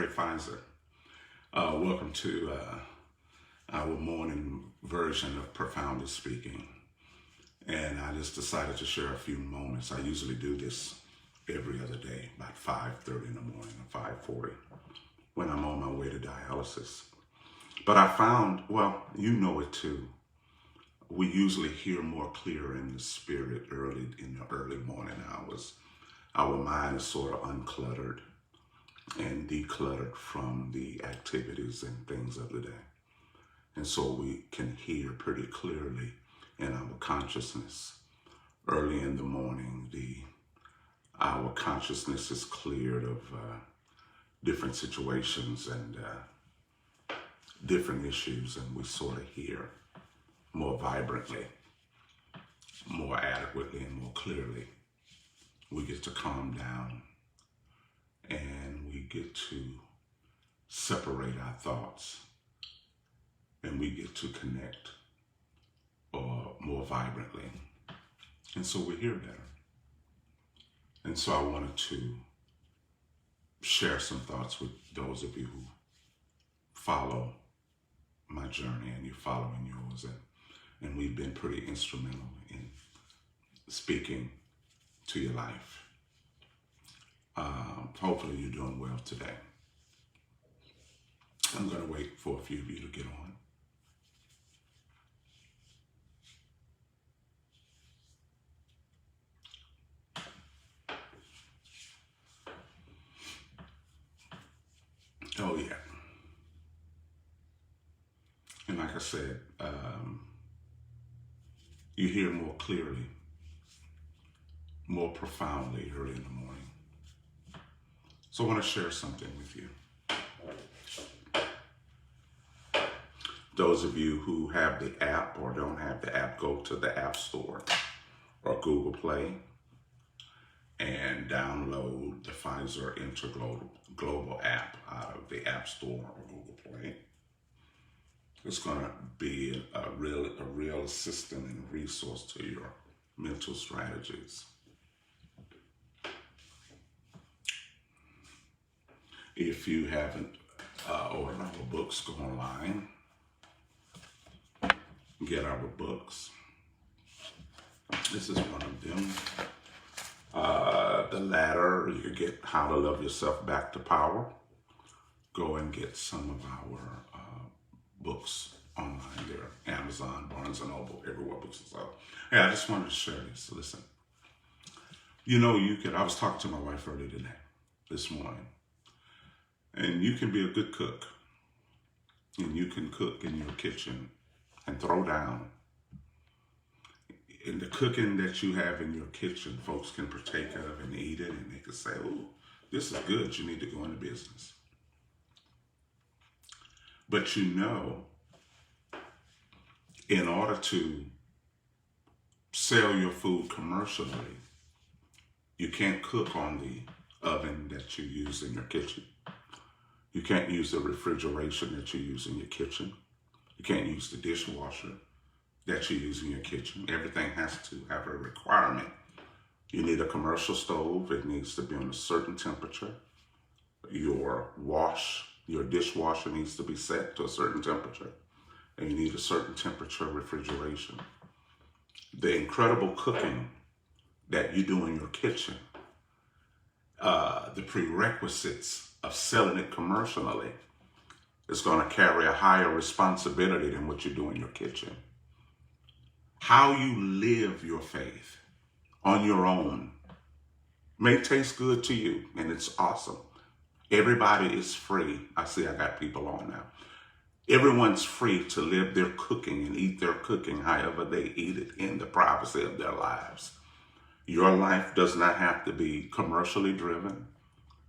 Fizer. Welcome to our morning version of Profoundly Speaking. And I just decided to share a few moments. I usually do this every other day, about 5:30 in the morning or 5:40, when I'm on my way to dialysis. But I found, well, you know it too, we usually hear more clear in the spirit in the early morning hours. Our mind is sort of uncluttered and decluttered from the activities and things of the day. And so we can hear pretty clearly in our consciousness. Early in the morning, our consciousness is cleared of different situations and different issues, and we sort of hear more vibrantly, more adequately, and more clearly. We get to calm down and we get to separate our thoughts, and we get to connect more vibrantly. And so we hear better. And so I wanted to share some thoughts with those of you who follow my journey and you're following yours. And we've been pretty instrumental in speaking to your life. Hopefully you're doing well today. I'm going to wait for a few of you to get on. Oh, yeah. And like I said, you hear more clearly, more profoundly early in the morning. So I want to share something with you. Those of you who have the app or don't have the app, go to the App Store or Google Play and download the Fizer Global app out of the App Store or Google Play. It's going to be a real assistant and resource to your mental strategies. If you haven't ordered our books, go online, get our books. This is one of them. The latter, you get How to Love Yourself Back to Power. Go and get some of our books online. They're Amazon, Barnes & Noble, everywhere books are sold. Hey, I just wanted to share this. Listen, I was talking to my wife earlier today, this morning, and you can be a good cook, and you can cook in your kitchen and throw down. In the cooking that you have in your kitchen, folks can partake of and eat it, and they can say, "Oh, this is good. You need to go into business." But in order to sell your food commercially, you can't cook on the oven that you use in your kitchen. You can't use the refrigeration that you use in your kitchen. You can't use the dishwasher that you use in your kitchen. Everything has to have a requirement. You need a commercial stove. It needs to be on a certain temperature. Your dishwasher needs to be set to a certain temperature. And you need a certain temperature refrigeration. The incredible cooking that you do in your kitchen, the prerequisites of selling it commercially, is going to carry a higher responsibility than what you do in your kitchen. How you live your faith on your own may taste good to you, and it's awesome. Everybody is free. I see I got people on now. Everyone's free to live their cooking and eat their cooking however they eat it in the privacy of their lives. Your life does not have to be commercially driven.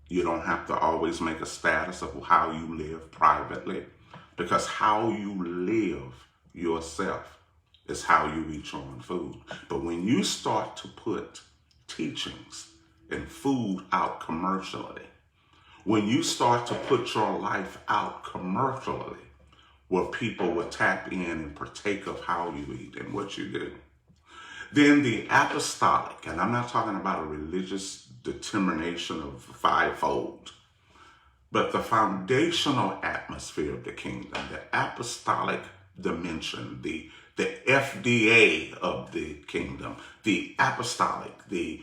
You don't have to always make a status of how you live privately, because how you live yourself is how you eat your own food. But when you start to put teachings and food out commercially, when you start to put your life out commercially, where people will tap in and partake of how you eat and what you do, then the apostolic, and I'm not talking about a religious determination of fivefold, But the foundational atmosphere of the kingdom, the apostolic dimension, the FDA of the kingdom, the apostolic, the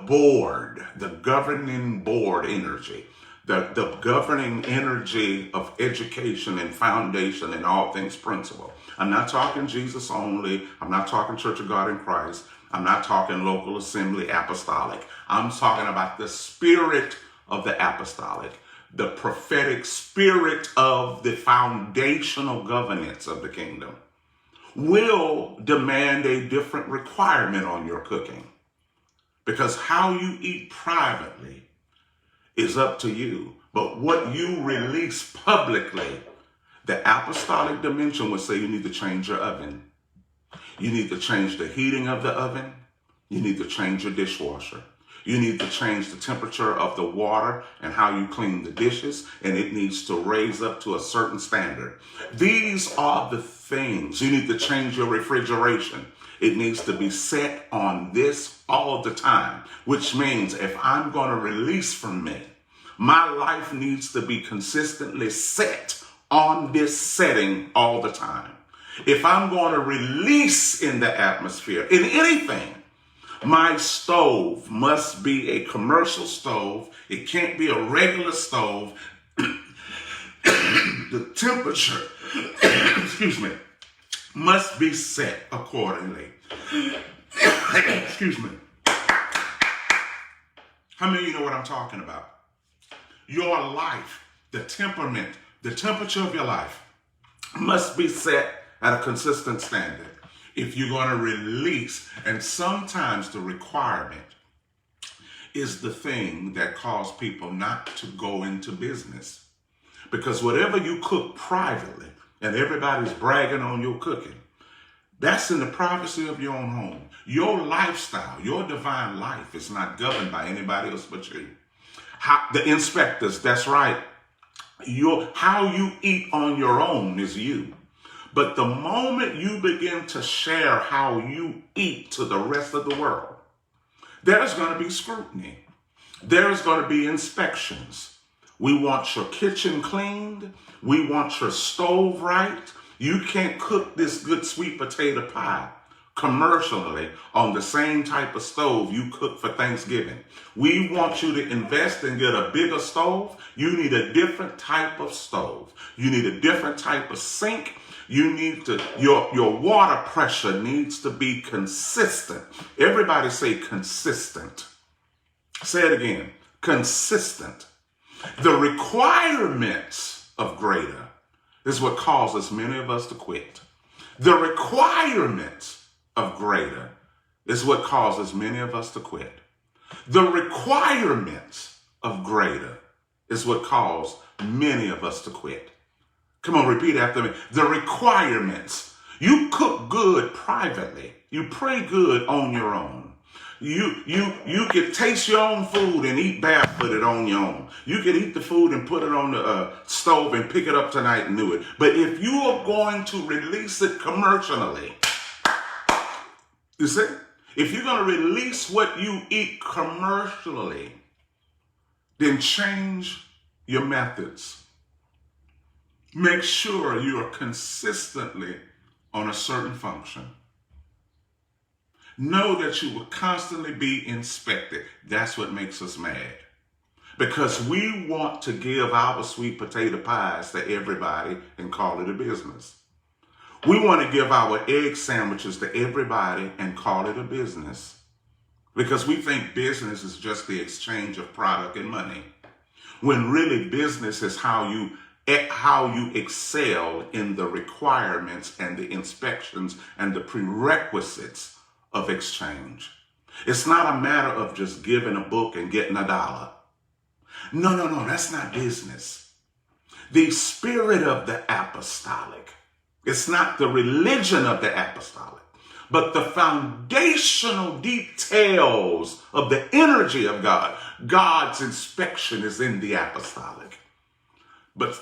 board, the governing board energy, the governing energy of education and foundation and all things principle. I'm not talking Jesus only. I'm not talking Church of God in Christ. I'm not talking local assembly apostolic. I'm talking about the spirit of the apostolic, the prophetic spirit of the foundational governance of the kingdom will demand a different requirement on your cooking. Because how you eat privately is up to you. But what you release publicly, the apostolic dimension would say you need to change your oven. You need to change the heating of the oven. You need to change your dishwasher. You need to change the temperature of the water and how you clean the dishes, and it needs to raise up to a certain standard. These are the things. You need to change your refrigeration. It needs to be set on this all the time, which means if I'm going to release from me, my life needs to be consistently set on this setting all the time. If I'm going to release in the atmosphere, in anything, my stove must be a commercial stove. It can't be a regular stove. The temperature, excuse me, must be set accordingly. Excuse me. How many of you know what I'm talking about? Your life, the temperament, the temperature of your life must be set at a consistent standard if you're going to release. And sometimes the requirement is the thing that causes people not to go into business. Because whatever you cook privately, and everybody's bragging on your cooking, that's in the privacy of your own home. Your lifestyle, your divine life is not governed by anybody else but you. The inspectors, that's right. How you eat on your own is you. But the moment you begin to share how you eat to the rest of the world, there's going to be scrutiny. There's going to be inspections. We want your kitchen cleaned. We want your stove right. You can't cook this good sweet potato pie commercially on the same type of stove you cook for Thanksgiving. We want you to invest and get a bigger stove. You need a different type of stove. You need a different type of sink. You need to, your water pressure needs to be consistent. Everybody say consistent. Say it again, consistent. The requirements of greater is what causes many of us to quit. The requirements of greater is what causes many of us to quit. The requirements of greater is what causes many of us to quit. Come on, repeat after me. The requirements. You cook good privately. You pray good on your own. You can taste your own food and eat barefooted on your own. You can eat the food and put it on the stove and pick it up tonight and do it. But if you are going to release it commercially, you see, if you're going to release what you eat commercially, then change your methods. Make sure you are consistently on a certain function. Know that you will constantly be inspected. That's what makes us mad. Because we want to give our sweet potato pies to everybody and call it a business. We want to give our egg sandwiches to everybody and call it a business. Because we think business is just the exchange of product and money. When really business is how you excel in the requirements and the inspections and the prerequisites of exchange. It's not a matter of just giving a book and getting $1. No, that's not business. The spirit of the apostolic, it's not the religion of the apostolic, but the foundational details of the energy of God. God's inspection is in the apostolic. But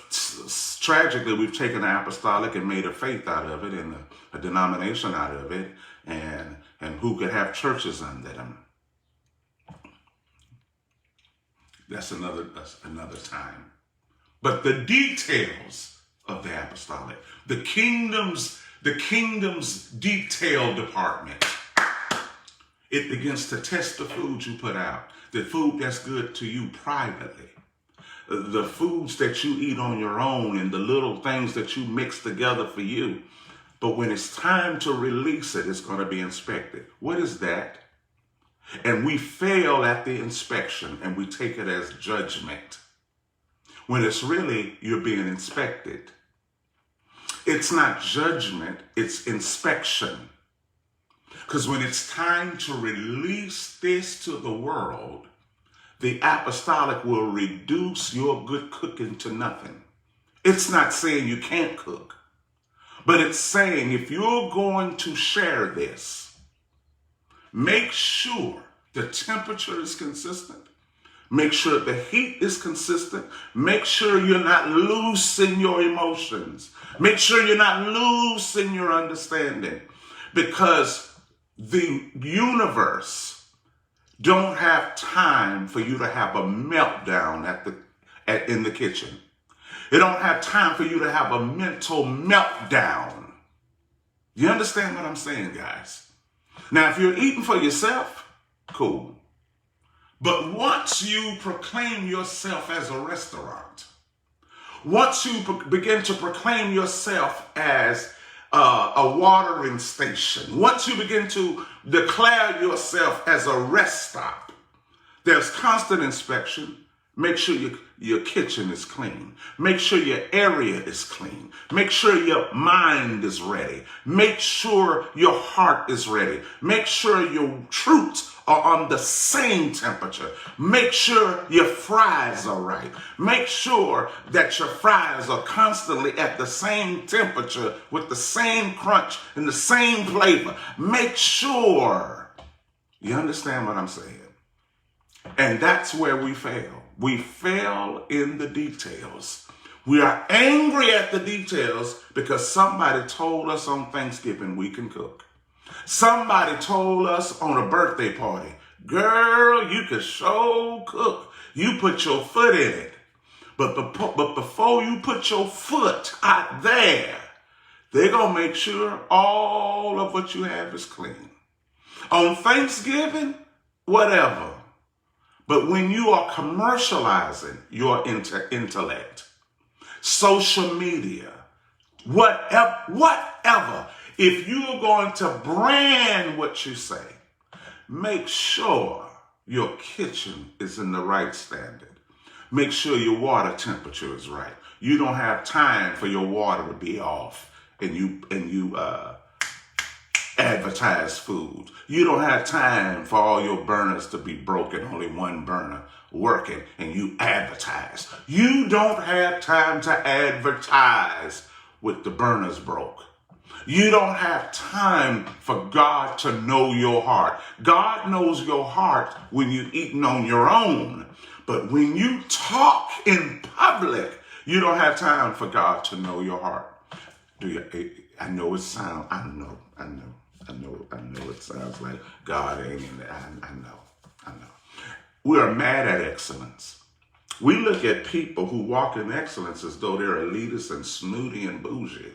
tragically, we've taken the apostolic and made a faith out of it and a denomination out of it, and who could have churches under them. That's another time. but the details of the apostolic, the kingdom's detail department. It begins to test the food you put out, the food that's good to you privately, the foods that you eat on your own, and the little things that you mix together for you. But when it's time to release it, it's going to be inspected. What is that? And we fail at the inspection, and we take it as judgment, when it's really you're being inspected. It's not judgment, it's inspection. Because when it's time to release this to the world, the apostolic will reduce your good cooking to nothing. It's not saying you can't cook, but it's saying if you're going to share this, make sure the temperature is consistent. Make sure the heat is consistent. Make sure you're not loose in your emotions. Make sure you're not loose in your understanding, because the universe don't have time for you to have a meltdown in the kitchen. It don't have time for you to have a mental meltdown. You understand what I'm saying, guys? Now, if you're eating for yourself, cool. But once you proclaim yourself as a restaurant, once you begin to proclaim yourself as a watering station, once you begin to declare yourself as a rest stop, there's constant inspection. Make sure your kitchen is clean. Make sure your area is clean. Make sure your mind is ready. Make sure your heart is ready. Make sure your troops are on the same temperature. Make sure your fries are right. Make sure that your fries are constantly at the same temperature with the same crunch and the same flavor. Make sure. You understand what I'm saying? And that's where we fail. We fail in the details. We are angry at the details because somebody told us on Thanksgiving we can cook. Somebody told us on a birthday party, girl, you can sure cook. You put your foot in it. But before you put your foot out there, they're going to make sure all of what you have is clean. On Thanksgiving, whatever. But when you are commercializing your intellect, social media, whatever, if you're going to brand what you say, make sure your kitchen is in the right standard. Make sure your water temperature is right. You don't have time for your water to be off and you advertise food. You don't have time for all your burners to be broken, only one burner working, and you advertise. You don't have time to advertise with the burners broke. You don't have time for God to know your heart. God knows your heart when you're eating on your own. But when you talk in public, you don't have time for God to know your heart. I know it sounds, I know it sounds like God ain't in there. I know. We are mad at excellence. We look at people who walk in excellence as though they're elitist and snooty and bougie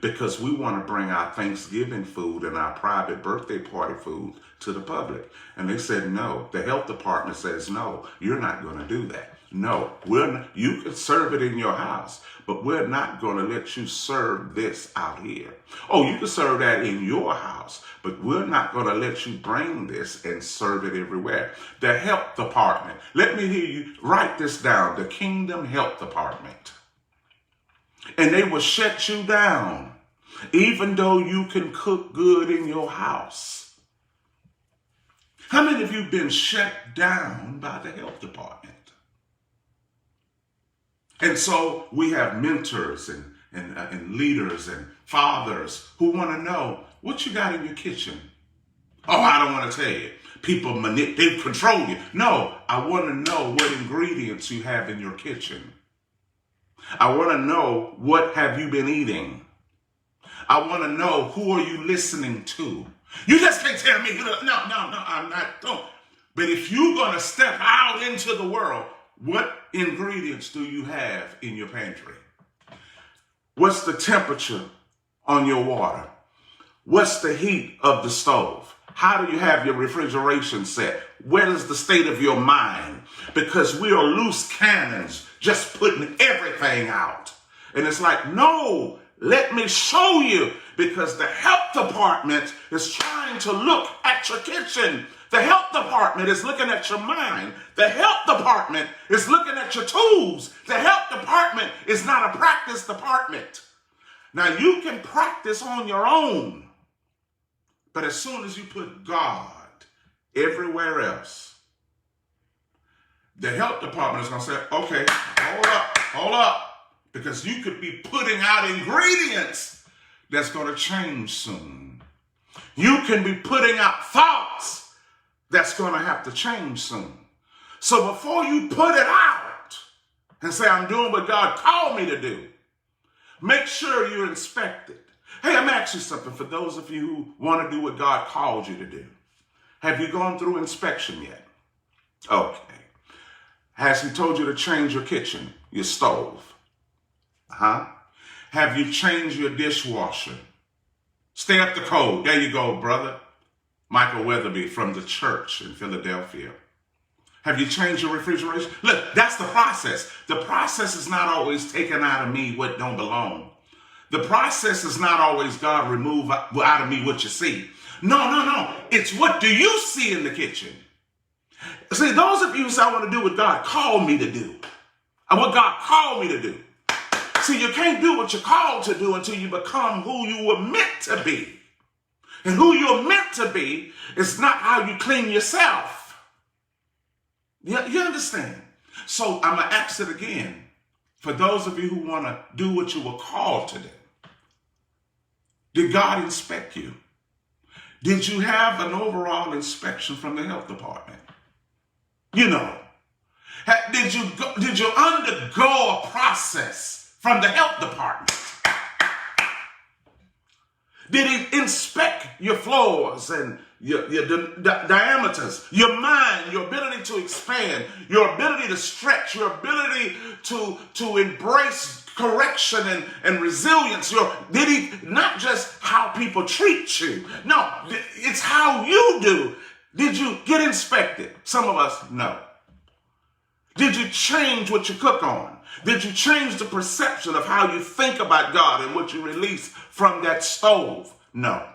because we want to bring our Thanksgiving food and our private birthday party food to the public. And they said no. The health department says no, you're not going to do that. No, you can serve it in your house, but we're not going to let you serve this out here. Oh, you can serve that in your house, but we're not going to let you bring this and serve it everywhere. The health department, let me hear you write this down, the Kingdom Health Department. And they will shut you down, even though you can cook good in your house. How many of you have been shut down by the health department? And so we have mentors and leaders and fathers who want to know what you got in your kitchen. Oh, I don't want to tell you. People they control you. No, I want to know what ingredients you have in your kitchen. I want to know what have you been eating. I want to know who are you listening to. You just can't tell me. No, I'm not. Don't. But if you're going to step out into the world, What ingredients do you have in your pantry? What's the temperature on your water? What's the heat of the stove? How do you have your refrigeration set? What is the state of your mind? Because we are loose cannons, just putting everything out. And it's like, no, let me show you, because the health department is trying to look at your kitchen. The health department is looking at your mind. The health department is looking at your tools. The health department is not a practice department. Now, you can practice on your own, but as soon as you put God everywhere else, the health department is going to say, okay, hold up, because you could be putting out ingredients that's going to change soon. You can be putting out thoughts that's going to have to change soon. So before you put it out and say, I'm doing what God called me to do, make sure you inspect it. Hey, I'm asking you something for those of you who want to do what God called you to do. Have you gone through inspection yet? Okay. Has he told you to change your kitchen, your stove? Have you changed your dishwasher? Stay up the code. There you go, brother. Michael Weatherby from the church in Philadelphia. Have you changed your refrigeration? Look, that's the process. The process is not always taking out of me what don't belong. The process is not always God remove out of me what you see. No. It's what do you see in the kitchen? See, those of you who say, I want to do what God called me to do. And what God called me to do. See, you can't do what you're called to do until you become who you were meant to be. And who you're meant to be is not how you clean yourself. You understand? So I'm going to ask it again. For those of you who want to do what you were called to do. Did God inspect you? Did you have an overall inspection from the health department? You know, did you undergo a process from the health department? Did he inspect your floors and your diameters, your mind, your ability to expand, your ability to stretch, your ability to embrace correction and resilience? Did he not just how people treat you? No, it's how you do. Did you get inspected? Some of us, no. Did you change what you cook on? Did you change the perception of how you think about God and what you release from that stove? No.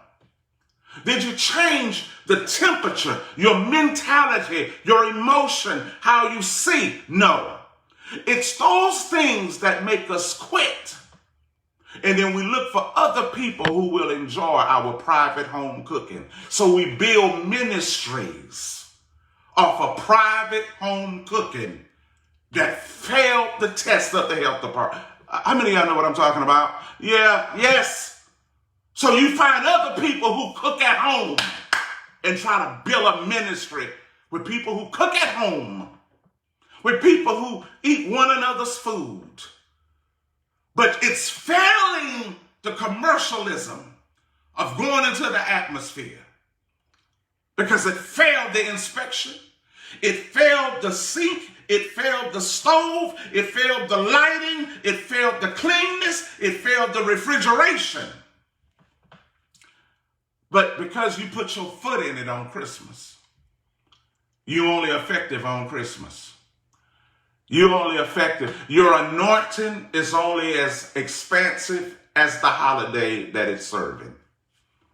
Did you change the temperature, your mentality, your emotion, how you see? No. It's those things that make us quit. And then we look for other people who will enjoy our private home cooking. So we build ministries off of private home cooking that failed the test of the health department. How many of y'all know what I'm talking about? Yeah, yes. So you find other people who cook at home and try to build a ministry with people who cook at home, with people who eat one another's food. But it's failing the commercialism of going into the atmosphere because it failed the inspection. It failed the sink. It failed the stove. It failed the lighting. It failed the cleanness. It failed the refrigeration. But because you put your foot in it on Christmas, you're only effective on Christmas. You're only effective. Your anointing is only as expansive as the holiday that it's serving,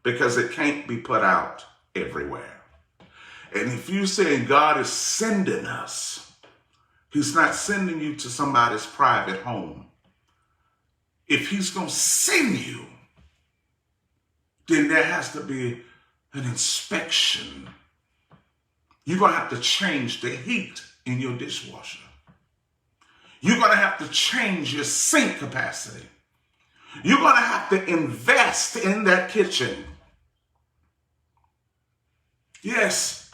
because it can't be put out everywhere. And if you're saying God is sending us, he's not sending you to somebody's private home. If he's going to send you, then there has to be an inspection. You're going to have to change the heat in your dishwasher. You're going to have to change your sink capacity. You're going to have to invest in that kitchen. Yes.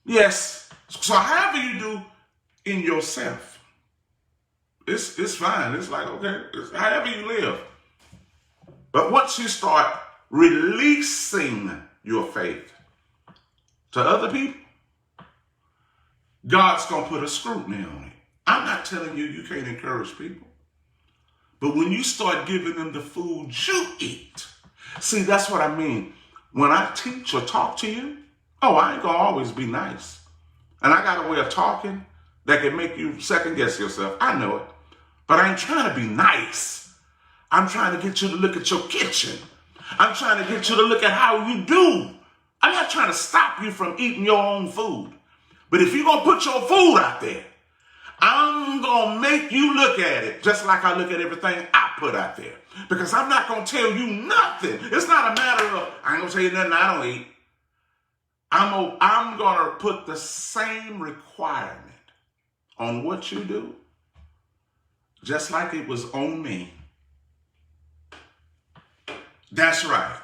Yes. So however you do in yourself, it's fine. It's like, okay, it's however you live. But once you start releasing your faith to other people, God's going to put a scrutiny on it. I'm not telling you you can't encourage people. But when you start giving them the food you eat, see, that's what I mean. When I teach or talk to you, I ain't going to always be nice. And I got a way of talking that can make you second guess yourself. I know it. But I ain't trying to be nice. I'm trying to get you to look at your kitchen. I'm trying to get you to look at how you do. I'm not trying to stop you from eating your own food. But if you're going to put your food out there, I'm going to make you look at it just like I look at everything I put out there. Because I'm not going to tell you nothing. It's not a matter of, I ain't going to tell you nothing I don't eat. I'm going to put the same requirement on what you do, just like it was on me. That's right.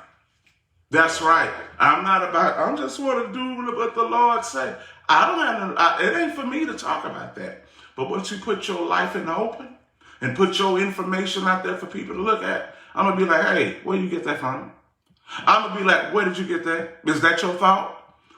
That's right. I just want to do what the Lord said. It ain't for me to talk about that. But once you put your life in the open and put your information out there for people to look at, I'm going to be like, hey, where you get that from? I'm going to be like, where did you get that? Is that your thought?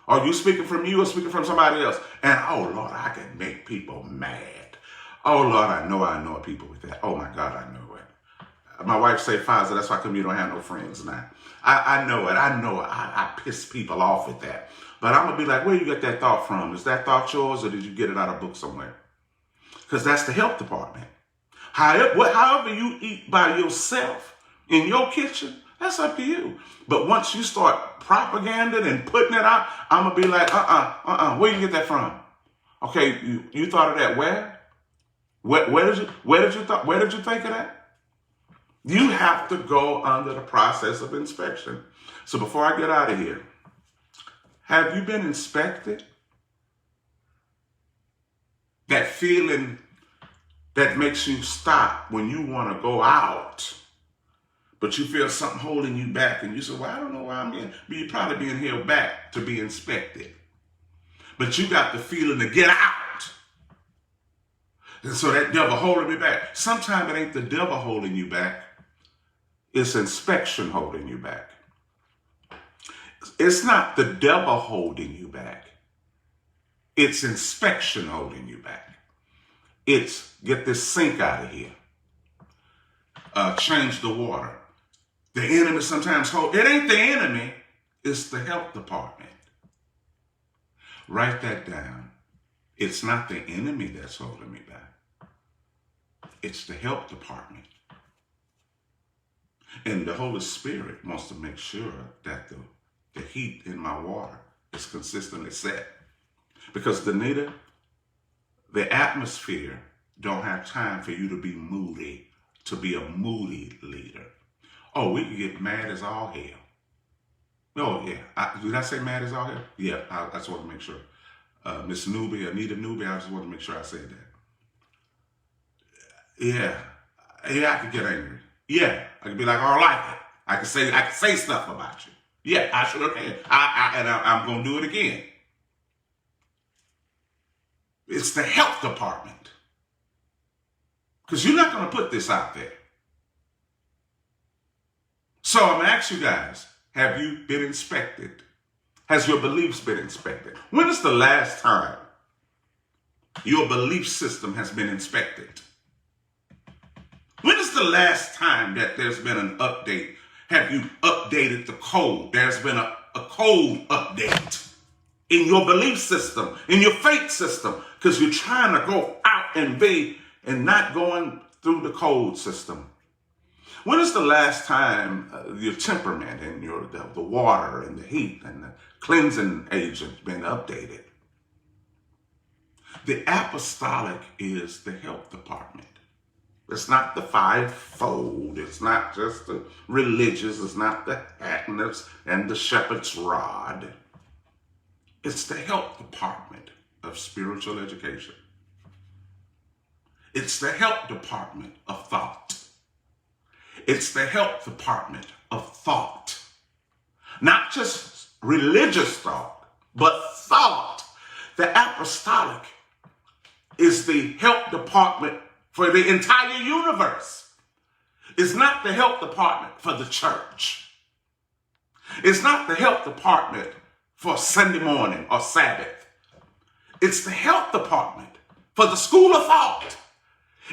Are you speaking from you or speaking from somebody else? And, oh, Lord, I can make people mad. Oh, Lord, I know people with that. Oh, my God, I know it. My wife say, Fizer, that's why come you don't have no friends now. I know it. I piss people off with that. But I'm going to be like, where you get that thought from? Is that thought yours or did you get it out of a book somewhere? Because that's the health department. However you eat by yourself in your kitchen, that's up to you. But once you start propaganding and putting it out, I'm going to be like, where you get that from? Okay, you thought of that where? Where did you think of that? You have to go under the process of inspection. So before I get out of here, have you been inspected? That feeling that makes you stop when you want to go out, but you feel something holding you back, and you say, well, I don't know why I'm in. But you're probably being held back to be inspected. But you got the feeling to get out. And so that devil holding me back. Sometimes it ain't the devil holding you back. It's inspection holding you back. It's not the devil holding you back. It's inspection holding you back. It's get this sink out of here. Change the water. The enemy sometimes it ain't the enemy, it's the health department. Write that down. It's not the enemy that's holding me back. It's the health department. And the Holy Spirit wants to make sure that the heat in my water is consistently set. Because, Danita, the atmosphere don't have time for you to be moody, to be a moody leader. Oh, we can get mad as all hell. Oh, yeah. Did I say mad as all hell? Yeah, I just want to make sure. Miss Newby, Anita Newby, I just want to make sure I said that. Yeah, I could get angry. Yeah, I could be like, I don't like it. I could say stuff about you. Yeah, I sure can. I'm going to do it again. It's the health department. Because you're not going to put this out there. So I'm going to ask you guys, have you been inspected? Has your beliefs been inspected? When is the last time your belief system has been inspected? When is the last time that there's been an update? Have you updated the code? There's been a code update in your belief system, in your faith system, because you're trying to go out and be and not going through the code system. When is the last time your temperament and the water and the heat and the cleansing agent been updated? The apostolic is the health department. It's not the fivefold. It's not just the religious. It's not the hackness and the shepherd's rod. It's the health department of spiritual education. It's the health department of thought. It's the health department of thought. Not just religious thought, but thought. The apostolic is the health department for the entire universe. It's not the health department for the church. It's not the health department for Sunday morning or Sabbath. It's the health department for the school of thought.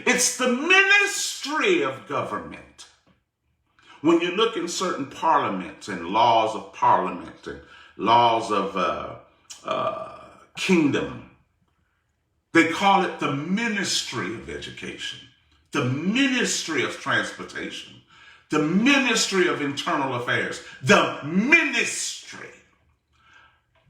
It's the ministry of government. When you look in certain parliaments and laws of parliament and laws of kingdom, they call it the ministry of education, the ministry of transportation, the ministry of internal affairs, the ministry.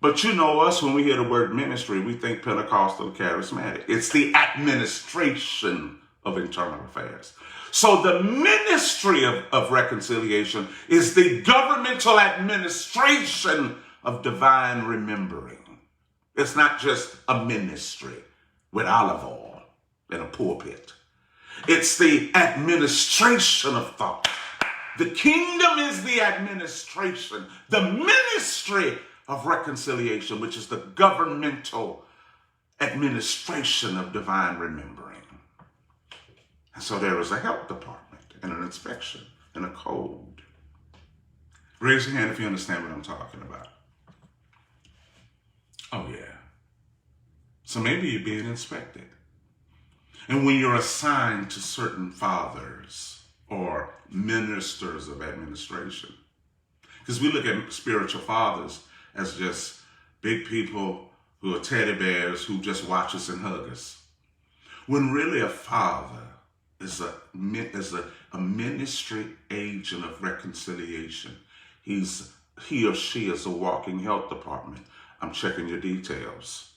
But you know us, when we hear the word ministry, we think Pentecostal, charismatic. It's the administration of internal affairs. So the ministry of reconciliation is the governmental administration of divine remembering. It's not just a ministry with olive oil in a pulpit. It's the administration of thought. The kingdom is the administration, the ministry of reconciliation, which is the governmental administration of divine remembering. And so there is a health department and an inspection and a code. Raise your hand if you understand what I'm talking about. Oh yeah. So maybe you're being inspected. And when you're assigned to certain fathers or ministers of administration, because we look at spiritual fathers as just big people who are teddy bears who just watch us and hug us. When really a father is a ministry agent of reconciliation. He or she is a walking health department. I'm checking your details.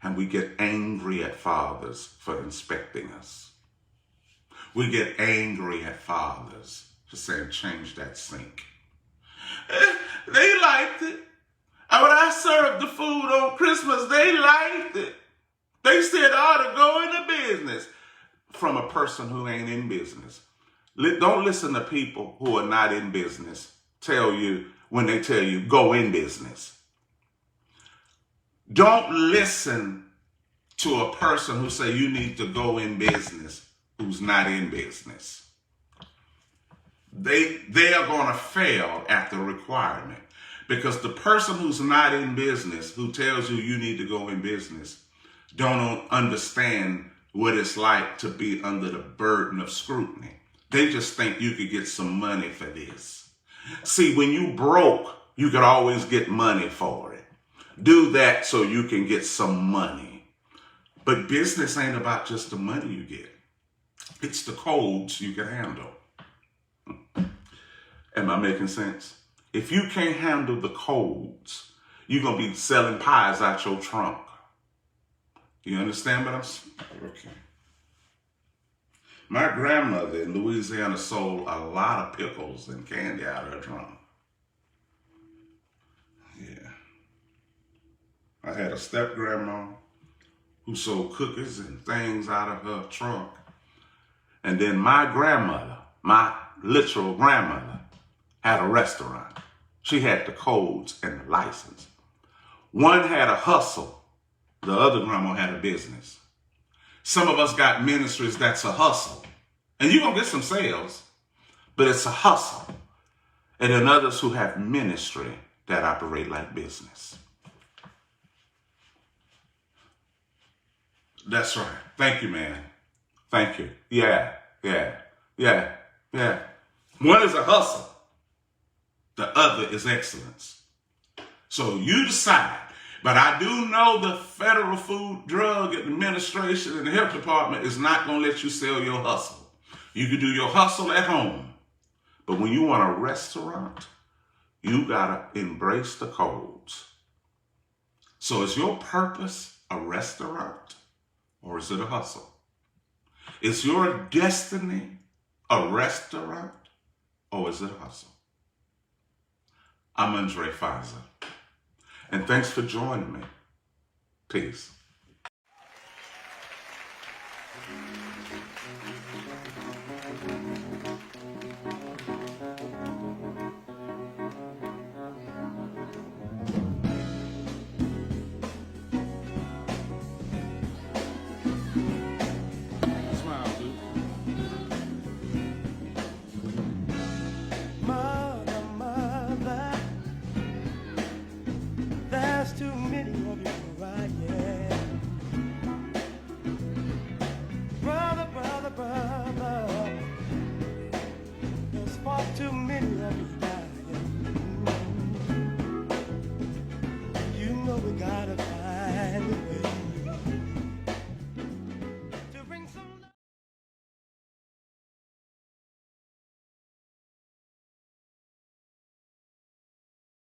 And we get angry at fathers for inspecting us. We get angry at fathers for saying, change that sink. They liked it. And when I served the food on Christmas, they liked it. They said I ought to go into business. From a person who ain't in business. Don't listen to people who are not in business tell you when they tell you go in business. Don't listen to a person who say you need to go in business who's not in business. They are going to fail at the requirement, because the person who's not in business who tells you you need to go in business don't understand what it's like to be under the burden of scrutiny. They just think you could get some money for this. See, when you broke, you could always get money for it. Do that so you can get some money. But business ain't about just the money you get. It's the codes you can handle. Am I making sense? If you can't handle the codes, you're going to be selling pies out your trunk. You understand what I'm saying? Okay. My grandmother in Louisiana sold a lot of pickles and candy out of her trunk. Yeah. I had a step-grandma who sold cookies and things out of her trunk. And then my grandmother, my literal grandmother, had a restaurant. She had the codes and the license. One had a hustle. The other grandma had a business. Some of us got ministries that's a hustle. And you're going to get some sales, but it's a hustle. And then others who have ministry that operate like business. That's right. Thank you, man. Thank you. Yeah. One is a hustle. The other is excellence. So you decide. But I do know the Federal Food, Drug Administration and the Health Department is not going to let you sell your hustle. You can do your hustle at home. But when you want a restaurant, you got to embrace the codes. So is your purpose a restaurant or is it a hustle? Is your destiny a restaurant or is it a hustle? I'm Undrai Fizer. And thanks for joining me. Peace. Smile, dude. Mother, there's too many of you crying. too many of you.